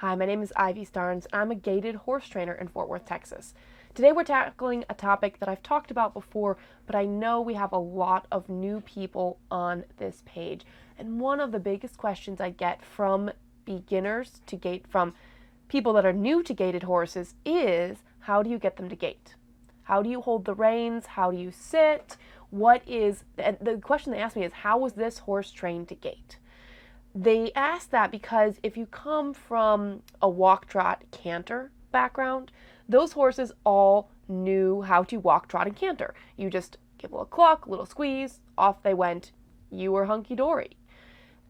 Hi, my name is 𝗵𝗶𝘁𝗲, and I'm a gaited horse trainer in Fort Worth, Texas. Today we're tackling a topic that I've talked about before, but I know we have a lot of new people on this page. And one of the biggest questions I get from beginners to gait, from people that are new to gaited horses, is how do you get them to gait? How do you hold the reins? How do you sit? The question they ask me is, how was this horse trained to gait? They ask that because if you come from a walk, trot, canter background, those horses all knew how to walk, trot, and canter. You just give a little cluck, a little squeeze, off they went. You were hunky-dory.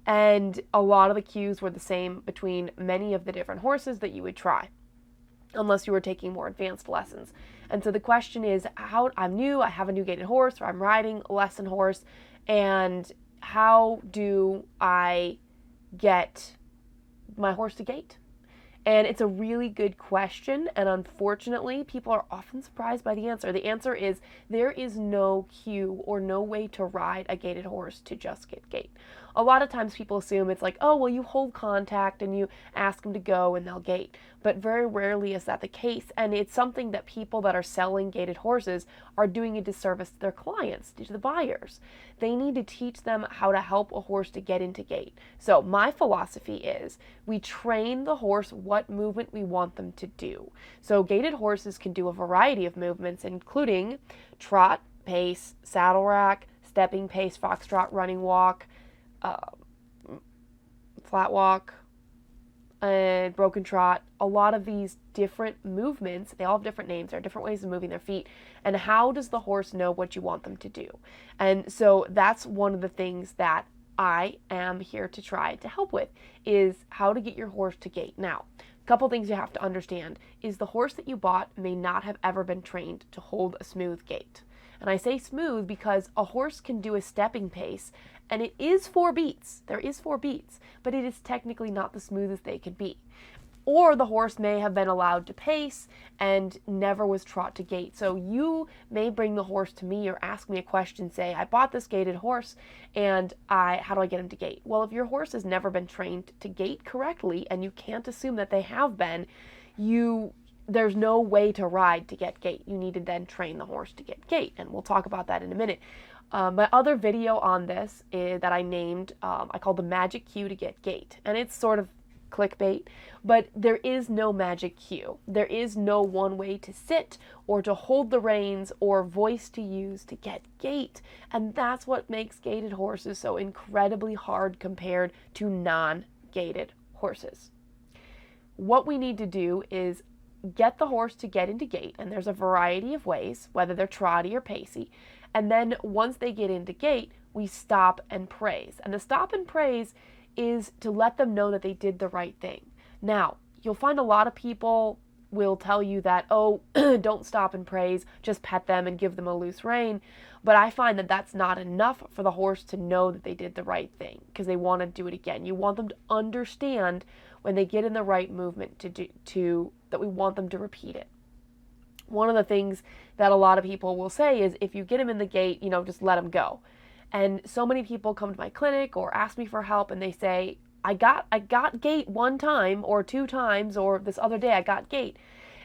And a lot of the cues were the same between many of the different horses that you would try, unless you were taking more advanced lessons. And so the question is, I'm new, I have a new gaited horse, or I'm riding a lesson horse, and how do I get my horse to gait? And it's a really good question, and unfortunately, people are often surprised by the answer. The answer is there is no cue or no way to ride a gaited horse to just get gait. A lot of times people assume it's like, oh, well, you hold contact and you ask them to go and they'll gait. But very rarely is that the case, and it's something that people that are selling gaited horses are doing a disservice to their clients, to the buyers. They need to teach them how to help a horse to get into gait. So my philosophy is we train the horse what movement we want them to do. So gaited horses can do a variety of movements, including trot, pace, saddle rack, stepping pace, foxtrot, running walk, flat walk, and broken trot. A lot of these different movements, they all have different names. There are different ways of moving their feet. And how does the horse know what you want them to do? And so that's one of the things that I am here to try to help with, is how to get your horse to gait. Now, a couple things you have to understand is the horse that you bought may not have ever been trained to hold a smooth gait. And I say smooth because a horse can do a stepping pace, and it is 4 beats. There is 4 beats, but it is technically not the smoothest they could be. Or the horse may have been allowed to pace and never was taught to gait. So you may bring the horse to me or ask me a question, say, I bought this gaited horse and how do I get him to gait? Well, if your horse has never been trained to gait correctly, and you can't assume that they have been, there's no way to ride to get gait. You need to then train the horse to get gait, and we'll talk about that in a minute. My other video on this that I named, I called the magic cue to get gait, and it's sort of clickbait, but there is no magic cue. There is no one way to sit or to hold the reins or voice to use to get gait, and that's what makes gaited horses so incredibly hard compared to non-gaited horses. What we need to do is get the horse to get into gait, and there's a variety of ways, whether they're trotty or pacey, and then once they get into gait, we stop and praise. And the stop and praise is to let them know that they did the right thing. Now, you'll find a lot of people will tell you that, oh, don't stop and praise, just pet them and give them a loose rein. But I find that that's not enough for the horse to know that they did the right thing, because they want to do it again. You want them to understand when they get in the right movement that we want them to repeat it. One of the things that a lot of people will say is, if you get them in the gait, just let them go. And so many people come to my clinic or ask me for help, and they say, I got gait 1 time or 2 times, or this other day I got gait.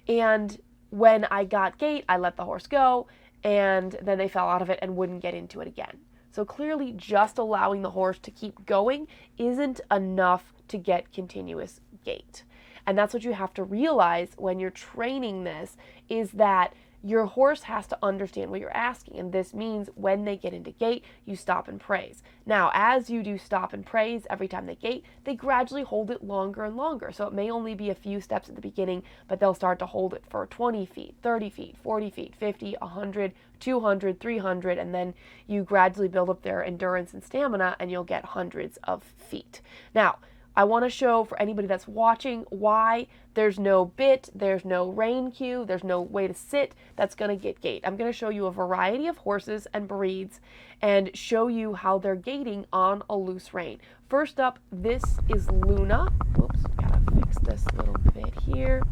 And when I got gait, I let the horse go, and then they fell out of it and wouldn't get into it again. So clearly just allowing the horse to keep going isn't enough to get continuous gait. And that's what you have to realize when you're training this, is that your horse has to understand what you're asking, and this means when they get into gait, you stop and praise. Now, as you do stop and praise every time they gait, they gradually hold it longer and longer. So it may only be a few steps at the beginning, but they'll start to hold it for 20 feet, 30 feet, 40 feet, 50, 100, 200, 300, and then you gradually build up their endurance and stamina, and you'll get hundreds of feet. Now, I want to show for anybody that's watching why there's no bit, there's no rein cue, there's no way to sit that's going to get gait. I'm going to show you a variety of horses and breeds and show you how they're gaiting on a loose rein. First up, this is Luna. Oops, gotta fix this little bit here.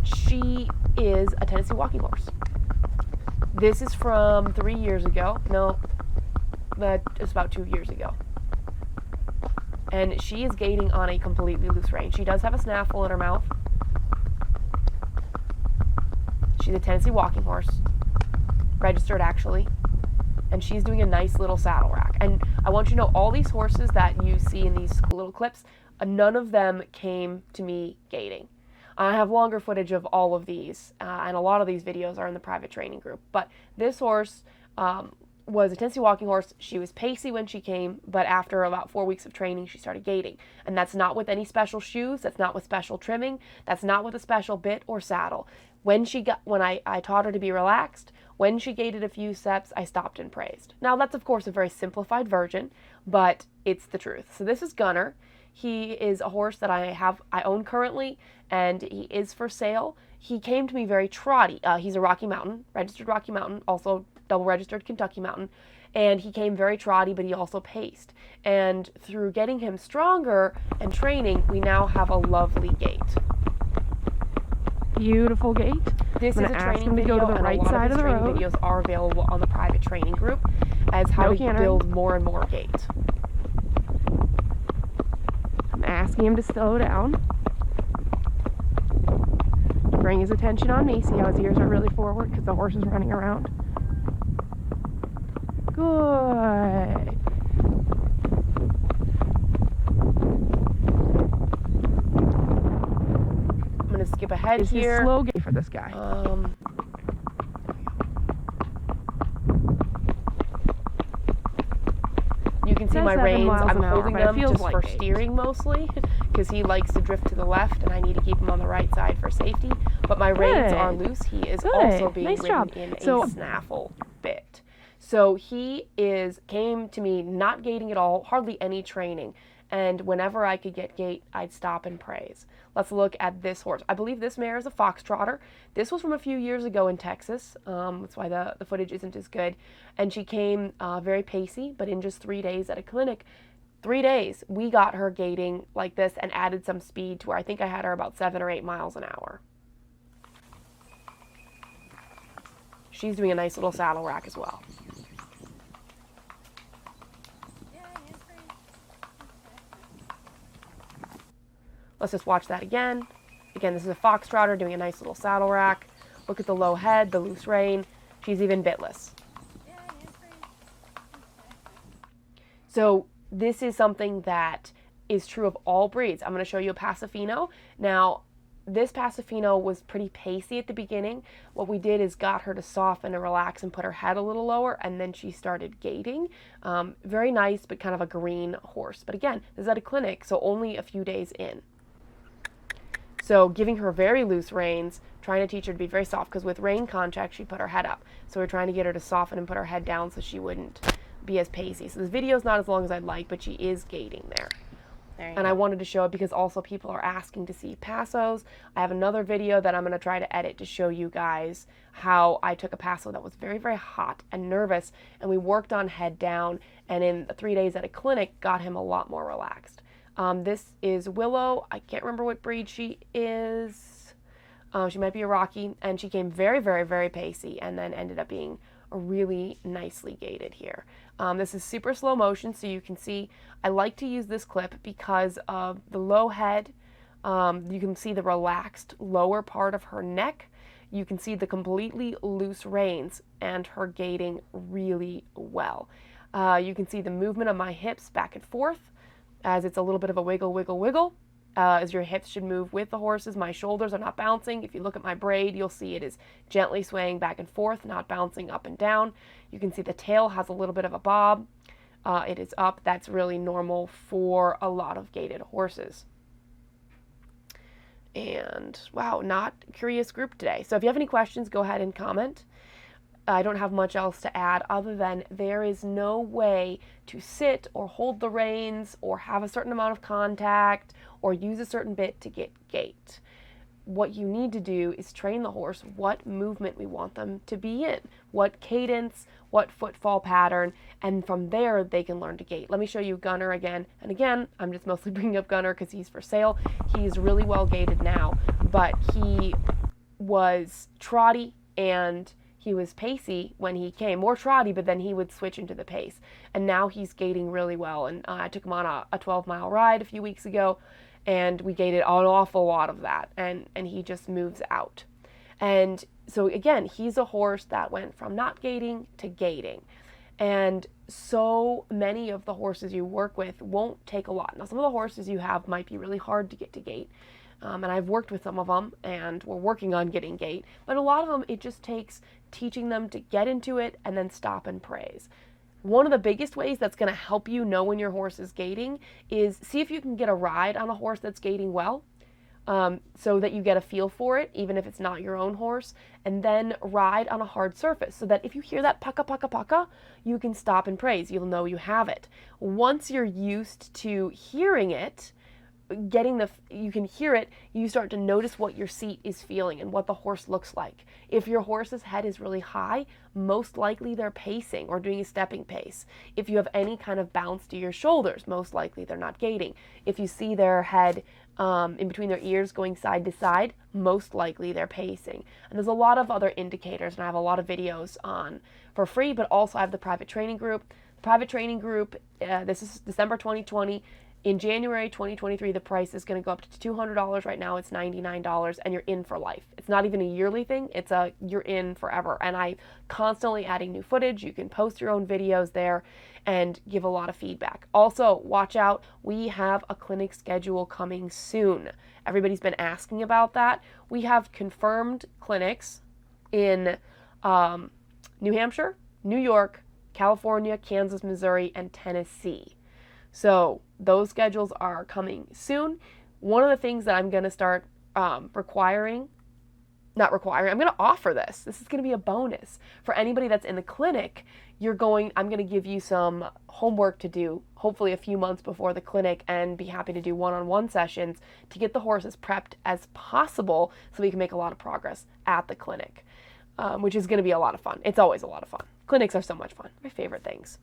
She is a Tennessee walking horse. This is from 3 years ago. No, it's about 2 years ago. and she is gaiting on a completely loose rein. She does have a snaffle in her mouth. She's a Tennessee walking horse, registered actually, and she's doing a nice little saddle rack. And I want you to know, all these horses that you see in these little clips, none of them came to me gaiting. I have longer footage of all of these, and a lot of these videos are in the private training group. But this horse was a Tennessee walking horse. She was pacey when she came, but after about 4 weeks of training, she started gaiting. And that's not with any special shoes. That's not with special trimming. That's not with a special bit or saddle. When I taught her to be relaxed, when she gaited a few steps, I stopped and praised. Now, that's, of course, a very simplified version, but it's the truth. So this is Gunner. He is a horse that I own currently, and he is for sale. He came to me very trotty. He's a Rocky Mountain, registered Rocky Mountain, also double registered Kentucky Mountain, and he came very trotty, but he also paced. And through getting him stronger and training, we now have a lovely gait. Beautiful gait. This is a training video, and a lot of his training videos are available on the private training group as how to build more and more gait. I'm asking him to slow down. Bring his attention on me. See how his ears are really forward because the horse is running around. Good. I'm going to skip ahead here. This is slow gait for this guy. You can see my reins. I'm holding them just for steering mostly because he likes to drift to the left and I need to keep him on the right side for safety. But my reins are loose. He is also being ridden in a snaffle bit. So he came to me not gaiting at all, hardly any training. And whenever I could get gait, I'd stop and praise. Let's look at this horse. I believe this mare is a foxtrotter. This was from a few years ago in Texas. That's why the footage isn't as good. And she came very pacey, but in just 3 days at a clinic, 3 days, we got her gaiting like this and added some speed to where I think I had her about 7 or 8 miles an hour. She's doing a nice little saddle rack as well. Let's just watch that again. Again, this is a foxtrotter doing a nice little saddle rack. Look at the low head, the loose rein. She's even bitless. So this is something that is true of all breeds. I'm going to show you a 𝗵𝗶𝗁𝗏. Now, this 𝗵𝗶𝗁𝗏 was pretty pacey at the beginning. What we did is got her to soften and relax and put her head a little lower, and then she started gaiting. Very nice, but kind of a green horse. But again, this is at a clinic, so only a few days in. So giving her very loose reins, trying to teach her to be very soft, because with rein contact, she put her head up. So we're trying to get her to soften and put her head down so she wouldn't be as pacey. So this video is not as long as I'd like, but she is gaiting there. And I wanted to show it because also people are asking to see passos. I have another video that I'm going to try to edit to show you guys how I took a passo that was very, very hot and nervous, and we worked on head down, and in 3 days at a clinic, got him a lot more relaxed. This is Willow. I can't remember what breed she is. She might be a Rocky, and she came very, very, very pacey and then ended up being really nicely gaited here. This is super slow motion, so you can see I like to use this clip because of the low head. You can see the relaxed lower part of her neck. You can see the completely loose reins and her gaiting really well. You can see the movement of my hips back and forth as it's a little bit of a wiggle, wiggle, wiggle. As your hips should move with the horses. My shoulders are not bouncing. If you look at my braid, you'll see it is gently swaying back and forth, not bouncing up and down. You can see the tail has a little bit of a bob. It is up. That's really normal for a lot of gaited horses. And wow, not curious group today. So if you have any questions, go ahead and comment. I don't have much else to add other than there is no way to sit or hold the reins or have a certain amount of contact or use a certain bit to get gait. What you need to do is train the horse what movement we want them to be in, what cadence, what footfall pattern, and from there they can learn to gait. Let me show you Gunner again. And again, I'm just mostly bringing up Gunner because he's for sale. He's really well gaited now, but he was trotty and he was pacey when he came, more trotty, but then he would switch into the pace. And now he's gaiting really well. And I took him on a 12-mile ride a few weeks ago, and we gated an awful lot of that. And he just moves out. And so again, he's a horse that went from not gaiting to gaiting. And so many of the horses you work with won't take a lot. Now, some of the horses you have might be really hard to get to gait. And I've worked with some of them, and we're working on getting gait. But a lot of them, it just takes teaching them to get into it and then stop and praise. One of the biggest ways that's going to help you know when your horse is gaiting is see if you can get a ride on a horse that's gaiting well. So that you get a feel for it, even if it's not your own horse, and then ride on a hard surface so that if you hear that paka paka paka, you can stop and praise. You'll know you have it. Once you're used to hearing it, you can hear it, you start to notice what your seat is feeling and what the horse looks like. If your horse's head is really high, most likely they're pacing or doing a stepping pace. If you have any kind of bounce to your shoulders, most likely they're not gaiting. If you see their head in between their ears going side to side, most likely they're pacing. And there's a lot of other indicators, and I have a lot of videos on for free, but also I have the private training group. The private training group, this is December 2020. In January 2023, the price is going to go up to $200. Right now it's $99, and you're in for life. It's not even a yearly thing. You're in forever. And I'm constantly adding new footage. You can post your own videos there and give a lot of feedback. Also, watch out. We have a clinic schedule coming soon. Everybody's been asking about that. We have confirmed clinics in New Hampshire, New York, California, Kansas, Missouri, and Tennessee. So those schedules are coming soon. One of the things that I'm going to start I'm going to offer this. This is going to be a bonus for anybody that's in the clinic. I'm going to give you some homework to do, hopefully a few months before the clinic, and be happy to do one-on-one sessions to get the horse as prepped as possible so we can make a lot of progress at the clinic, which is going to be a lot of fun. It's always a lot of fun. Clinics are so much fun. My favorite things.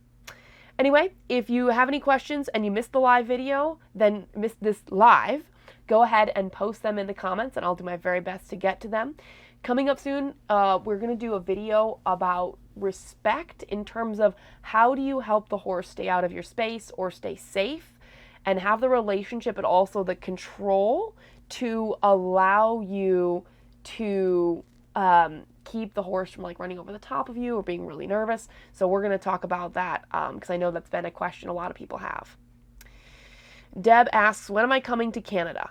Anyway, if you have any questions and you missed the live video, then missed this live, go ahead and post them in the comments and I'll do my very best to get to them. Coming up soon, we're going to do a video about respect in terms of how do you help the horse stay out of your space or stay safe and have the relationship and also the control to allow you to keep the horse from like running over the top of you or being really nervous. So we're going to talk about that because I know that's been a question a lot of people have. Deb asks, when am I coming to Canada?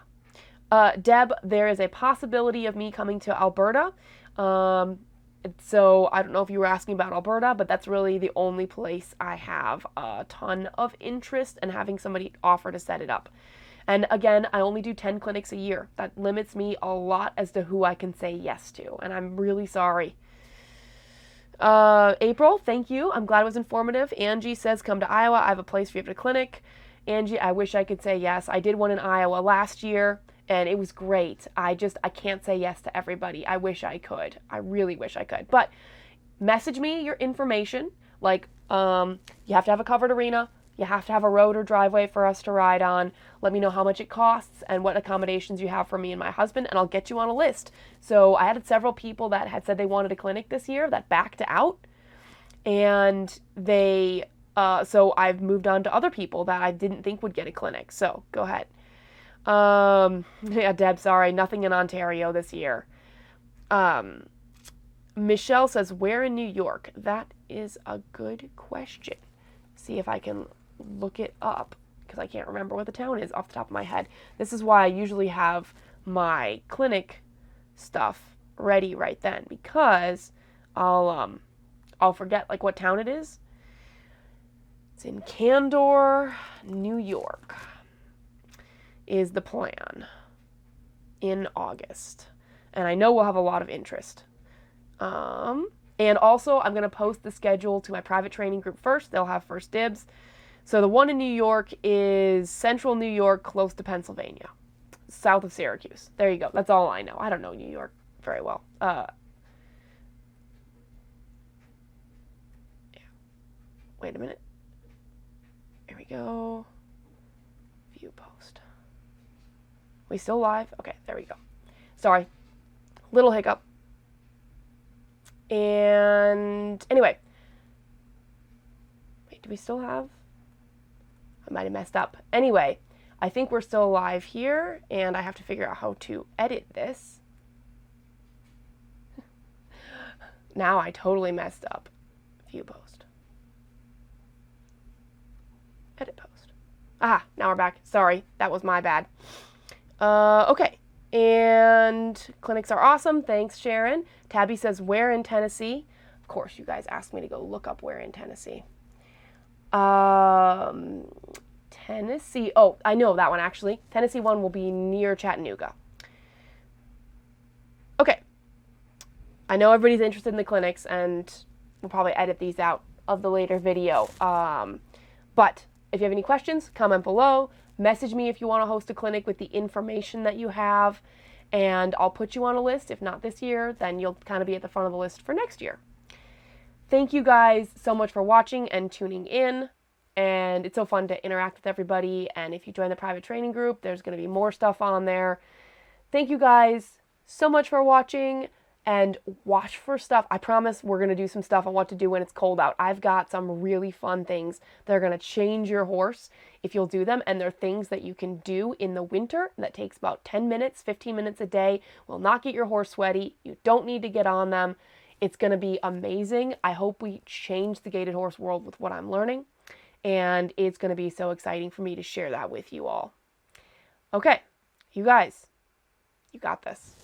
Deb, there is a possibility of me coming to Alberta. So I don't know if you were asking about Alberta, but that's really the only place I have a ton of interest in having somebody offer to set it up. And again, I only do 10 clinics a year. That limits me a lot as to who I can say yes to, and I'm really sorry. April, thank you. I'm glad it was informative. Angie says, come to Iowa. I have a place for you at a clinic. Angie, I wish I could say yes. I did one in Iowa last year, and it was great. I can't say yes to everybody. I wish I could. I really wish I could. But message me your information. Like, you have to have a covered arena. You have to have a road or driveway for us to ride on. Let me know how much it costs and what accommodations you have for me and my husband, and I'll get you on a list. So I had several people that had said they wanted a clinic this year that backed out. And so I've moved on to other people that I didn't think would get a clinic. So go ahead. Yeah, Deb, sorry, nothing in Ontario this year. Michelle says, where in New York? That is a good question. See if I can look it up because I can't remember what the town is off the top of my head. This is why I usually have my clinic stuff ready right then because I'll forget like what town it is. It's in Candor, New York is the plan in August. And I know we'll have a lot of interest. And also I'm going to post the schedule to my private training group first. They'll have first dibs. So the one in New York is central New York, close to Pennsylvania, south of Syracuse. There you go. That's all I know. I don't know New York very well. Yeah. Wait a minute. Here we go. View post. We still live? Okay, there we go. Sorry. Little hiccup. And anyway, wait, do we still have? I might have messed up. Anyway, I think we're still live here, and I have to figure out how to edit this. Now I totally messed up. View post. Edit post. Ah, now we're back. Sorry, that was my bad. Okay. And clinics are awesome. Thanks, Sharon. Tabby says, where in Tennessee? Of course, you guys asked me to go look up where in Tennessee. Tennessee. Oh, I know that one actually. Tennessee one will be near Chattanooga. Okay. I know everybody's interested in the clinics, and we'll probably edit these out of the later video. But if you have any questions, comment below. Message me if you want to host a clinic with the information that you have, and I'll put you on a list. If not this year, then you'll kind of be at the front of the list for next year. Thank you guys so much for watching and tuning in, and it's so fun to interact with everybody. And if you join the private training group, there's going to be more stuff on there. Thank you guys so much for watching, and watch for stuff. I promise we're going to do some stuff on what to do when it's cold out. I've got some really fun things that are going to change your horse if you'll do them, and they're things that you can do in the winter that takes about 10 minutes, 15 minutes a day, will not get your horse sweaty. You don't need to get on them. It's going to be amazing. I hope we change the gaited horse world with what I'm learning, and it's going to be so exciting for me to share that with you all. Okay, you guys, you got this.